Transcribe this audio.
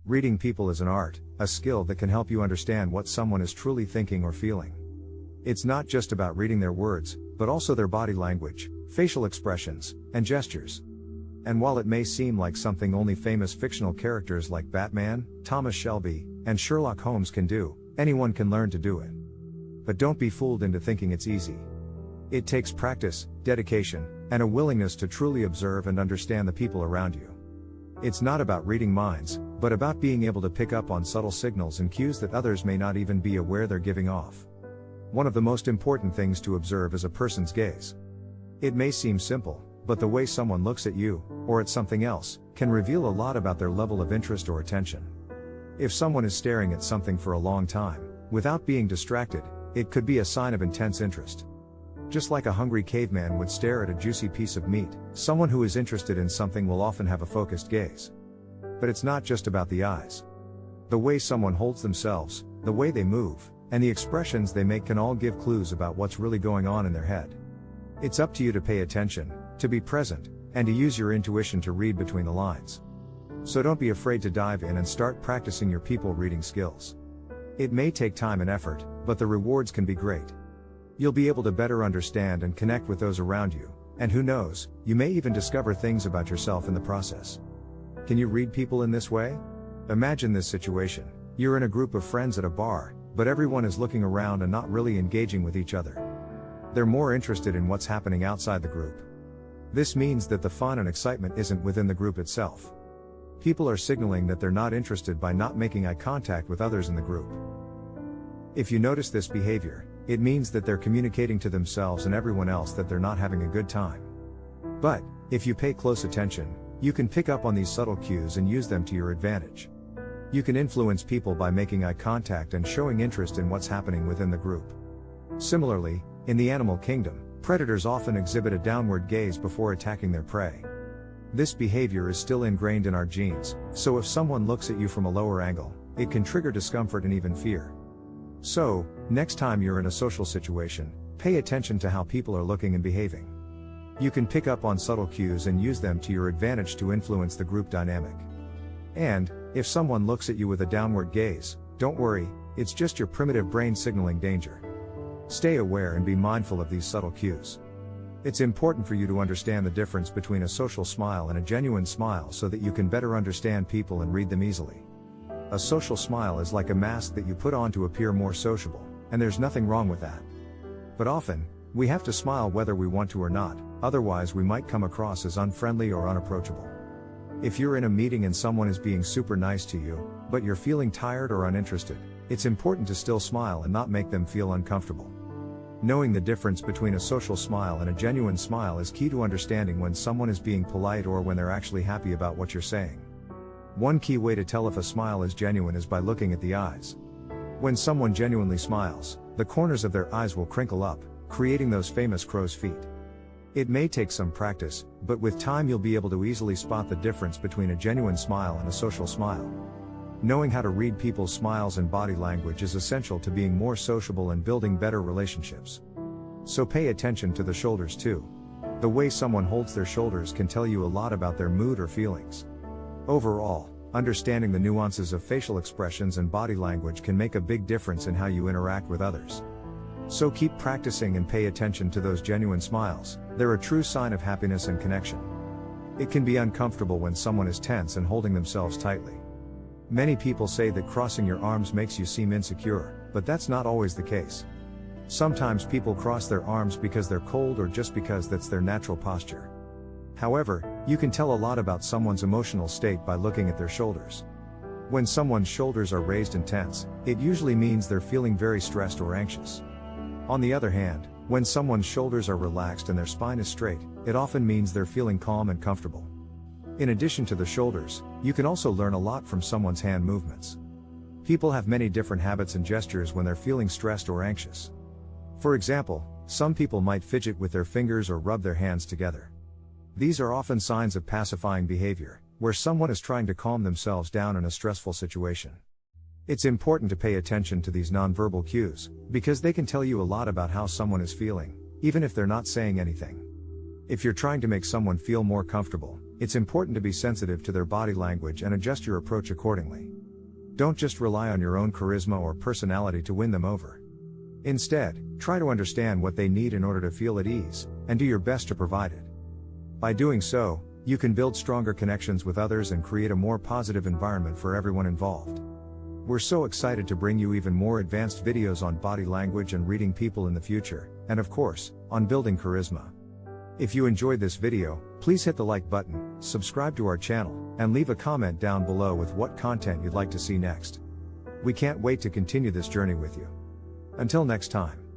Reading people is an art, a skill that can help you understand what someone is truly thinking or feeling. It's not just about reading their words, but also their body language, facial expressions, and gestures. And while it may seem like something only famous fictional characters like Batman, Thomas Shelby, and Sherlock Holmes can do, anyone can learn to do it. But don't be fooled into thinking it's easy. It takes practice, dedication, and a willingness to truly observe and understand the people around you. It's not about reading minds, but about being able to pick up on subtle signals and cues that others may not even be aware they're giving off. One of the most important things to observe is a person's gaze. It may seem simple, but the way someone looks at you, or at something else, can reveal a lot about their level of interest or attention. If someone is staring at something for a long time, without being distracted, it could be a sign of intense interest. Just like a hungry caveman would stare at a juicy piece of meat, someone who is interested in something will often have a focused gaze. But it's not just about the eyes. The way someone holds themselves, the way they move, and the expressions they make can all give clues about what's really going on in their head. It's up to you to pay attention, to be present, and to use your intuition to read between the lines. So don't be afraid to dive in and start practicing your people reading skills. It may take time and effort, but the rewards can be great. You'll be able to better understand and connect with those around you, and who knows, you may even discover things about yourself in the process. Can you read people in this way? Imagine this situation. You're in a group of friends at a bar, but everyone is looking around and not really engaging with each other. They're more interested in what's happening outside the group. This means that the fun and excitement isn't within the group itself. People are signaling that they're not interested by not making eye contact with others in the group. If you notice this behavior, it means that they're communicating to themselves and everyone else that they're not having a good time. But, if you pay close attention, you can pick up on these subtle cues and use them to your advantage. You can influence people by making eye contact and showing interest in what's happening within the group. Similarly, in the animal kingdom, predators often exhibit a downward gaze before attacking their prey. This behavior is still ingrained in our genes, so if someone looks at you from a lower angle, it can trigger discomfort and even fear. So, next time you're in a social situation, pay attention to how people are looking and behaving. You can pick up on subtle cues and use them to your advantage to influence the group dynamic. And, if someone looks at you with a downward gaze, don't worry, it's just your primitive brain signaling danger. Stay aware and be mindful of these subtle cues. It's important for you to understand the difference between a social smile and a genuine smile so that you can better understand people and read them easily. A social smile is like a mask that you put on to appear more sociable, and there's nothing wrong with that. But often, we have to smile whether we want to or not, otherwise we might come across as unfriendly or unapproachable. If you're in a meeting and someone is being super nice to you, but you're feeling tired or uninterested, it's important to still smile and not make them feel uncomfortable. Knowing the difference between a social smile and a genuine smile is key to understanding when someone is being polite or when they're actually happy about what you're saying. One key way to tell if a smile is genuine is by looking at the eyes. When someone genuinely smiles, the corners of their eyes will crinkle up, creating those famous crow's feet. It may take some practice, but with time you'll be able to easily spot the difference between a genuine smile and a social smile. Knowing how to read people's smiles and body language is essential to being more sociable and building better relationships. So pay attention to the shoulders too. The way someone holds their shoulders can tell you a lot about their mood or feelings. Overall, understanding the nuances of facial expressions and body language can make a big difference in how you interact with others. So keep practicing and pay attention to those genuine smiles. They're a true sign of happiness and connection. It can be uncomfortable when someone is tense and holding themselves tightly. Many people say that crossing your arms makes you seem insecure, but that's not always the case. Sometimes people cross their arms because they're cold or just because that's their natural posture. However, you can tell a lot about someone's emotional state by looking at their shoulders. When someone's shoulders are raised and tense, it usually means they're feeling very stressed or anxious. On the other hand, when someone's shoulders are relaxed and their spine is straight, it often means they're feeling calm and comfortable. In addition to the shoulders, you can also learn a lot from someone's hand movements. People have many different habits and gestures when they're feeling stressed or anxious. For example, some people might fidget with their fingers or rub their hands together. These are often signs of pacifying behavior, where someone is trying to calm themselves down in a stressful situation. It's important to pay attention to these nonverbal cues, because they can tell you a lot about how someone is feeling, even if they're not saying anything. If you're trying to make someone feel more comfortable, it's important to be sensitive to their body language and adjust your approach accordingly. Don't just rely on your own charisma or personality to win them over. Instead, try to understand what they need in order to feel at ease, and do your best to provide it. By doing so, you can build stronger connections with others and create a more positive environment for everyone involved. We're so excited to bring you even more advanced videos on body language and reading people in the future, and of course, on building charisma. If you enjoyed this video, please hit the like button, subscribe to our channel, and leave a comment down below with what content you'd like to see next. We can't wait to continue this journey with you. Until next time.